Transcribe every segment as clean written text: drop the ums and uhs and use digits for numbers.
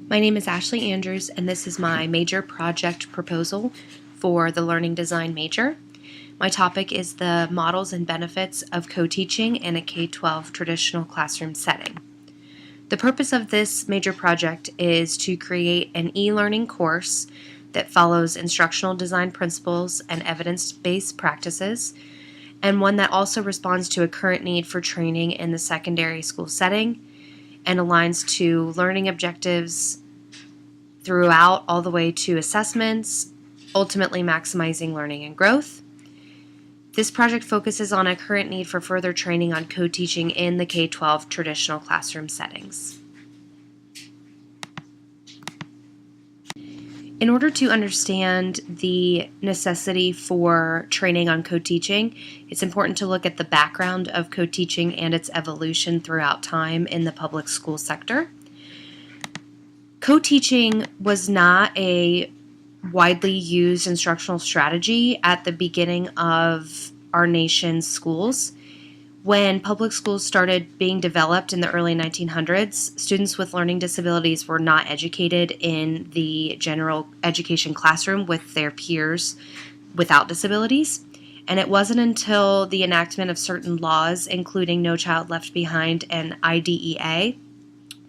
My name is Ashley Andrews, and this is my major project proposal for the Learning Design major. My topic is the models and benefits of co-teaching in a K-12 traditional classroom setting. The purpose of this major project is to create an e-learning course that follows instructional design principles and evidence-based practices, and one that also responds to a current need for training in the secondary school setting and aligns to learning objectives throughout all the way to assessments, ultimately maximizing learning and growth. This project focuses on a current need for further training on co-teaching in the K-12 traditional classroom settings. In order to understand the necessity for training on co-teaching, it's important to look at the background of co-teaching and its evolution throughout time in the public school sector. Co-teaching was not a widely used instructional strategy at the beginning of our nation's schools. When public schools started being developed in the early 1900s, students with learning disabilities were not educated in the general education classroom with their peers without disabilities. And it wasn't until the enactment of certain laws, including No Child Left Behind and IDEA,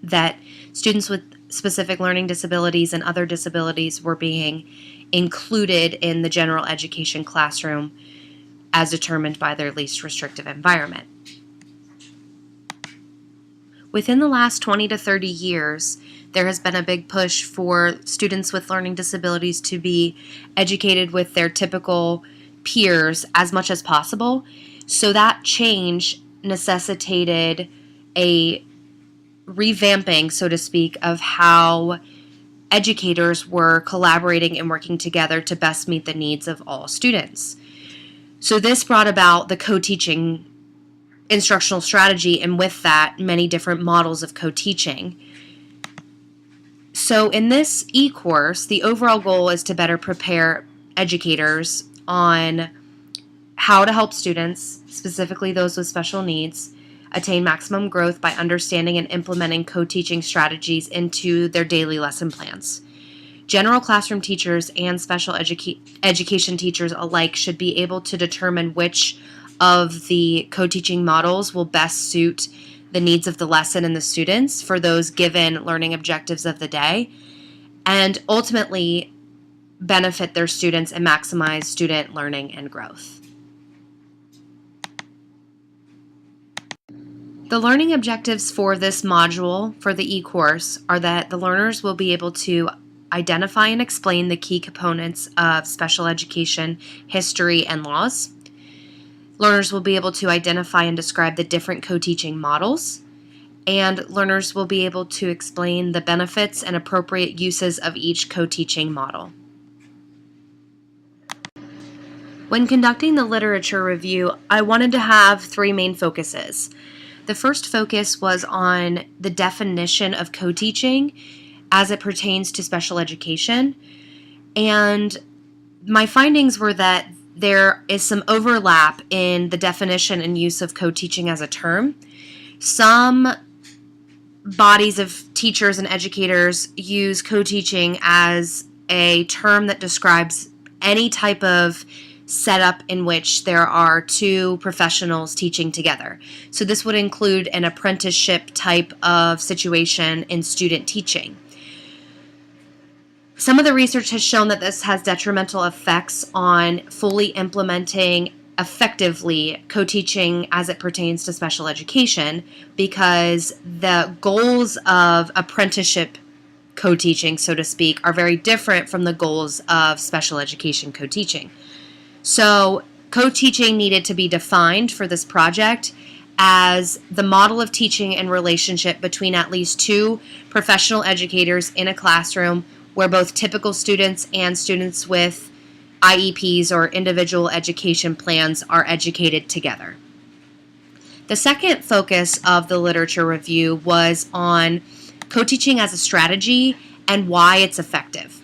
that students with specific learning disabilities and other disabilities were being included in the general education classroom as determined by their least restrictive environment. Within the last 20 to 30 years, there has been a big push for students with learning disabilities to be educated with their typical peers as much as possible. So that change necessitated a revamping, so to speak, of how educators were collaborating and working together to best meet the needs of all students. So this brought about the co-teaching instructional strategy, and with that, many different models of co-teaching. So in this e-course, the overall goal is to better prepare educators on how to help students, specifically those with special needs, attain maximum growth by understanding and implementing co-teaching strategies into their daily lesson plans. General classroom teachers and special education teachers alike should be able to determine which of the co-teaching models will best suit the needs of the lesson and the students for those given learning objectives of the day, and ultimately benefit their students and maximize student learning and growth. The learning objectives for this module for the e-course are that the learners will be able to identify and explain the key components of special education, history, and laws. Learners will be able to identify and describe the different co-teaching models, and learners will be able to explain the benefits and appropriate uses of each co-teaching model. When conducting the literature review, I wanted to have three main focuses. The first focus was on the definition of co-teaching as it pertains to special education, and my findings were that there is some overlap in the definition and use of co-teaching as a term. Some bodies of teachers and educators use co-teaching as a term that describes any type of setup in which there are two professionals teaching together. So this would include an apprenticeship type of situation in student teaching. Some of the research has shown that this has detrimental effects on fully implementing effectively co-teaching as it pertains to special education, because the goals of apprenticeship co-teaching, so to speak, are very different from the goals of special education co-teaching. So co-teaching needed to be defined for this project as the model of teaching and relationship between at least two professional educators in a classroom where both typical students and students with IEPs or individual education plans are educated together. The second focus of the literature review was on co-teaching as a strategy and why it's effective.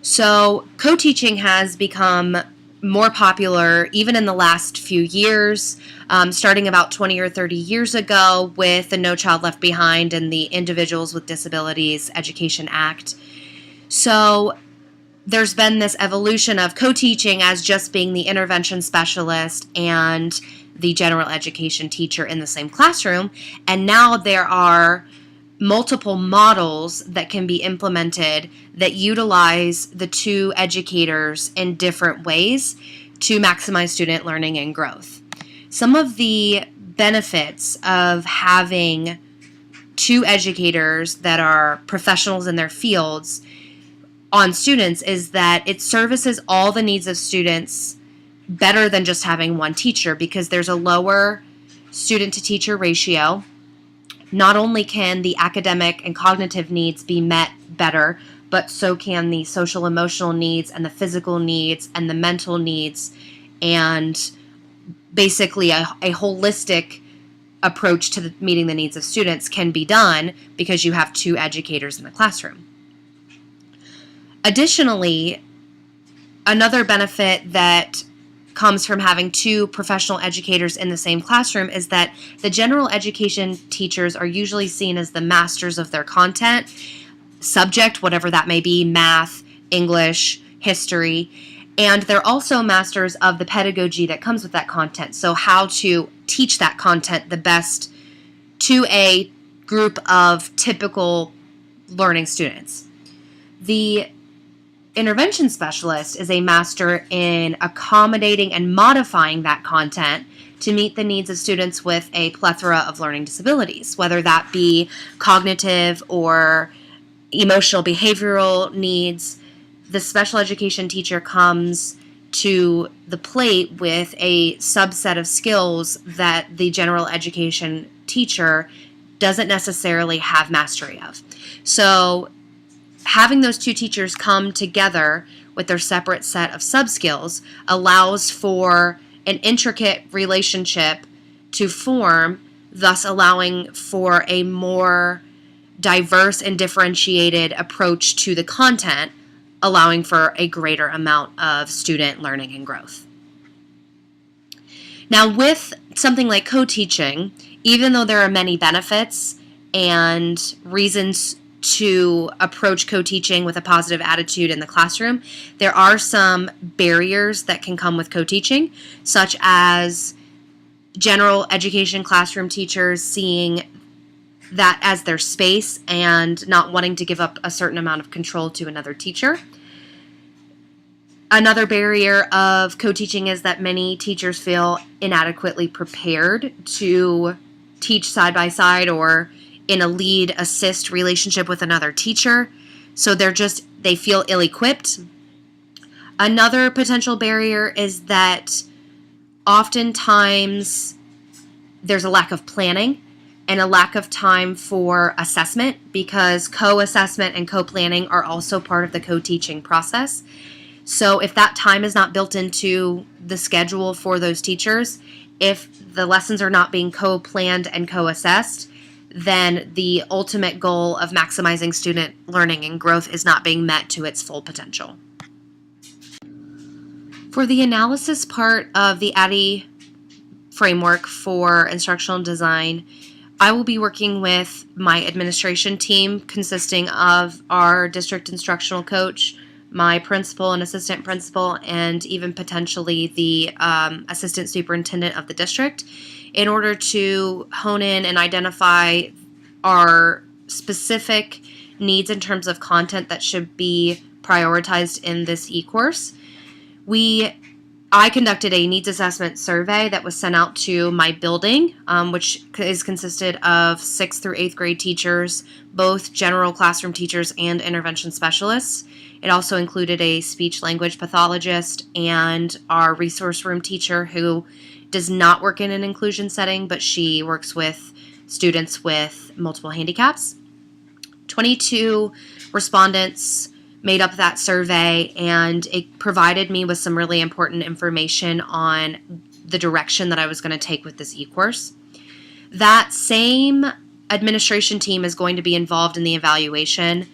So co-teaching has become more popular even in the last few years, starting about 20 or 30 years ago with the No Child Left Behind and the Individuals with Disabilities Education Act. So there's been this evolution of co-teaching as just being the intervention specialist and the general education teacher in the same classroom. And now there are multiple models that can be implemented that utilize the two educators in different ways to maximize student learning and growth. Some of the benefits of having two educators that are professionals in their fields on students is that it services all the needs of students better than just having one teacher, because there's a lower student to teacher ratio. Not only can the academic and cognitive needs be met better, but so can the social emotional needs and the physical needs and the mental needs, and basically a holistic approach to meeting the needs of students can be done because you have two educators in the classroom. Additionally, another benefit that comes from having two professional educators in the same classroom is that the general education teachers are usually seen as the masters of their content, subject, whatever that may be, math, English, history, and they're also masters of the pedagogy that comes with that content. So how to teach that content the best to a group of typical learning students. The intervention specialist is a master in accommodating and modifying that content to meet the needs of students with a plethora of learning disabilities, whether that be cognitive or emotional behavioral needs. The special education teacher comes to the plate with a subset of skills that the general education teacher doesn't necessarily have mastery of. So having those two teachers come together with their separate set of sub-skills allows for an intricate relationship to form, thus allowing for a more diverse and differentiated approach to the content, allowing for a greater amount of student learning and growth. Now, with something like co-teaching, even though there are many benefits and reasons to approach co-teaching with a positive attitude in the classroom, there are some barriers that can come with co-teaching, such as general education classroom teachers seeing that as their space and not wanting to give up a certain amount of control to another teacher. Another barrier of co-teaching is that many teachers feel inadequately prepared to teach side by side or in a lead-assist relationship with another teacher. So they feel ill-equipped. Another potential barrier is that oftentimes there's a lack of planning and a lack of time for assessment, because co-assessment and co-planning are also part of the co-teaching process. So if that time is not built into the schedule for those teachers, if the lessons are not being co-planned and co-assessed, then the ultimate goal of maximizing student learning and growth is not being met to its full potential. For the analysis part of the ADDIE framework for instructional design, I will be working with my administration team consisting of our district instructional coach, my principal and assistant principal, and even potentially the assistant superintendent of the district, in order to hone in and identify our specific needs in terms of content that should be prioritized in this e-course. I conducted a needs assessment survey that was sent out to my building, which is consisted of 6th through 8th grade teachers, both general classroom teachers and intervention specialists. It also included a speech language pathologist and our resource room teacher, who does not work in an inclusion setting, but she works with students with multiple handicaps. 22 respondents made up that survey, and it provided me with some really important information on the direction that I was going to take with this e-course. That same administration team is going to be involved in the evaluation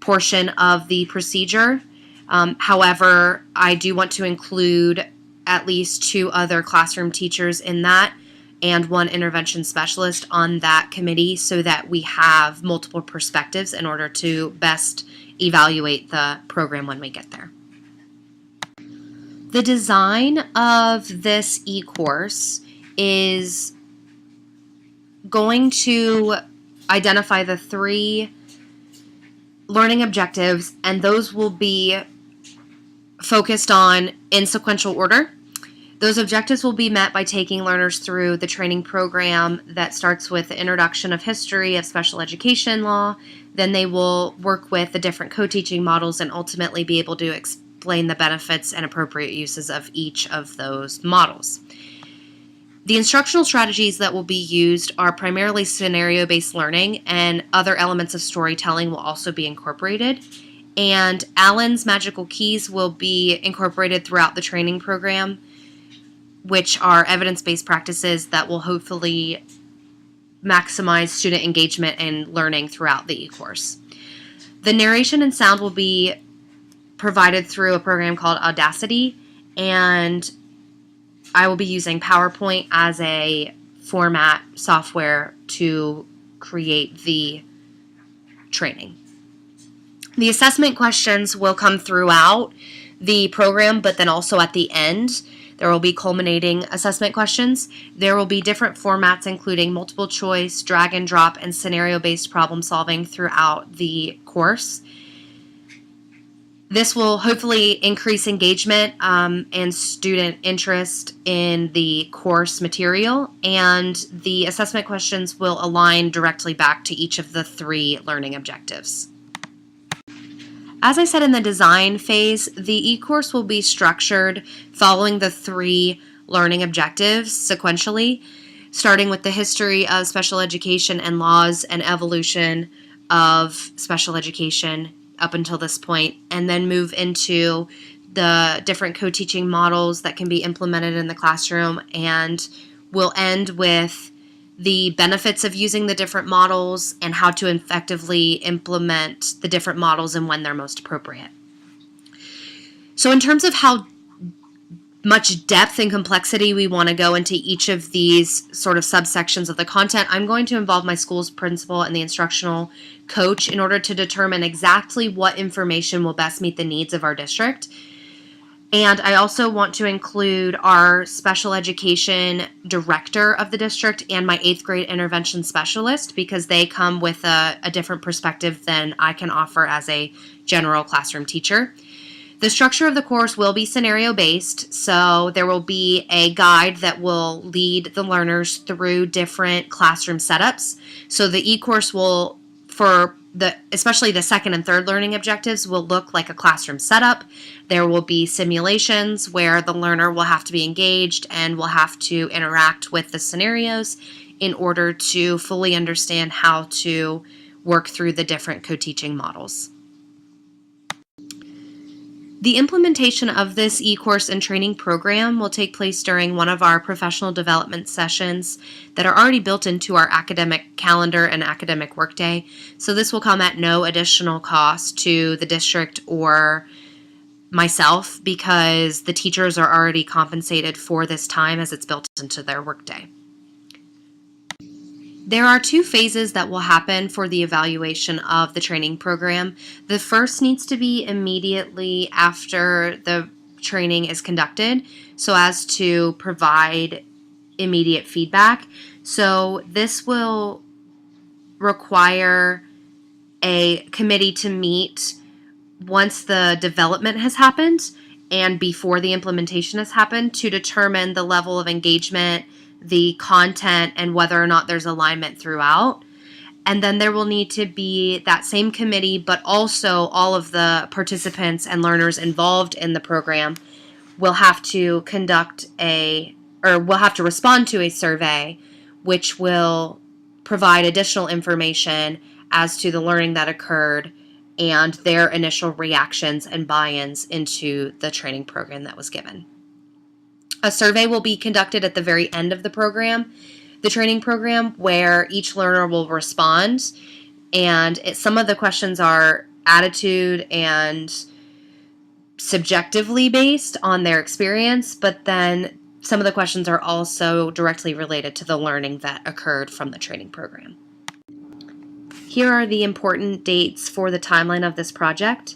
portion of the procedure. However, I do want to include at least 2 other classroom teachers in that and 1 intervention specialist on that committee so that we have multiple perspectives in order to best evaluate the program when we get there. The design of this e-course is going to identify the 3 learning objectives, and those will be focused on in sequential order. Those objectives will be met by taking learners through the training program that starts with the introduction of history of special education law. Then they will work with the different co-teaching models and ultimately be able to explain the benefits and appropriate uses of each of those models. The instructional strategies that will be used are primarily scenario-based learning, and other elements of storytelling will also be incorporated. And Allen's magical keys will be incorporated throughout the training program, which are evidence-based practices that will hopefully maximize student engagement and learning throughout the e-course. The narration and sound will be provided through a program called Audacity, and I will be using PowerPoint as a format software to create the training. The assessment questions will come throughout the program, but then also at the end. There will be culminating assessment questions. There will be different formats, including multiple choice, drag and drop, and scenario-based problem solving throughout the course. This will hopefully increase engagement and student interest in the course material, and the assessment questions will align directly back to each of the 3 learning objectives. As I said in the design phase, the e-course will be structured following the 3 learning objectives sequentially, starting with the history of special education and laws and evolution of special education up until this point, and then move into the different co-teaching models that can be implemented in the classroom, and we'll end with the benefits of using the different models and how to effectively implement the different models and when they're most appropriate. So in terms of how much depth and complexity we want to go into each of these sort of subsections of the content, I'm going to involve my school's principal and the instructional coach in order to determine exactly what information will best meet the needs of our district. And I also want to include our special education director of the district and my 8th grade intervention specialist, because they come with a different perspective than I can offer as a general classroom teacher. The structure of the course will be scenario-based, so there will be a guide that will lead the learners through different classroom setups. So the e-course will, especially the 2nd and 3rd learning objectives, will look like a classroom setup. There will be simulations where the learner will have to be engaged and will have to interact with the scenarios in order to fully understand how to work through the different co-teaching models. The implementation of this e-course and training program will take place during one of our professional development sessions that are already built into our academic calendar and academic workday. So this will come at no additional cost to the district or myself, because the teachers are already compensated for this time as it's built into their workday. There are 2 phases that will happen for the evaluation of the training program. The first needs to be immediately after the training is conducted, so as to provide immediate feedback. So this will require a committee to meet once the development has happened and before the implementation has happened to determine the level of engagement, the content, and whether or not there's alignment throughout. And then there will need to be that same committee, but also all of the participants and learners involved in the program will have to will have to respond to a survey, which will provide additional information as to the learning that occurred and their initial reactions and buy-ins into the training program that was given. A survey will be conducted at the very end of the program, the training program, where each learner will respond. And some of the questions are attitude and subjectively based on their experience, but then some of the questions are also directly related to the learning that occurred from the training program. Here are the important dates for the timeline of this project.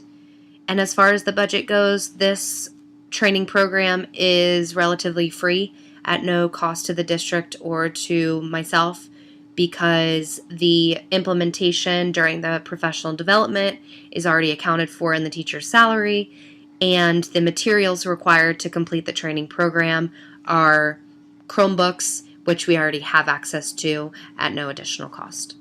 And as far as the budget goes, this training program is relatively free at no cost to the district or to myself, because the implementation during the professional development is already accounted for in the teacher's salary, and the materials required to complete the training program are Chromebooks, which we already have access to at no additional cost.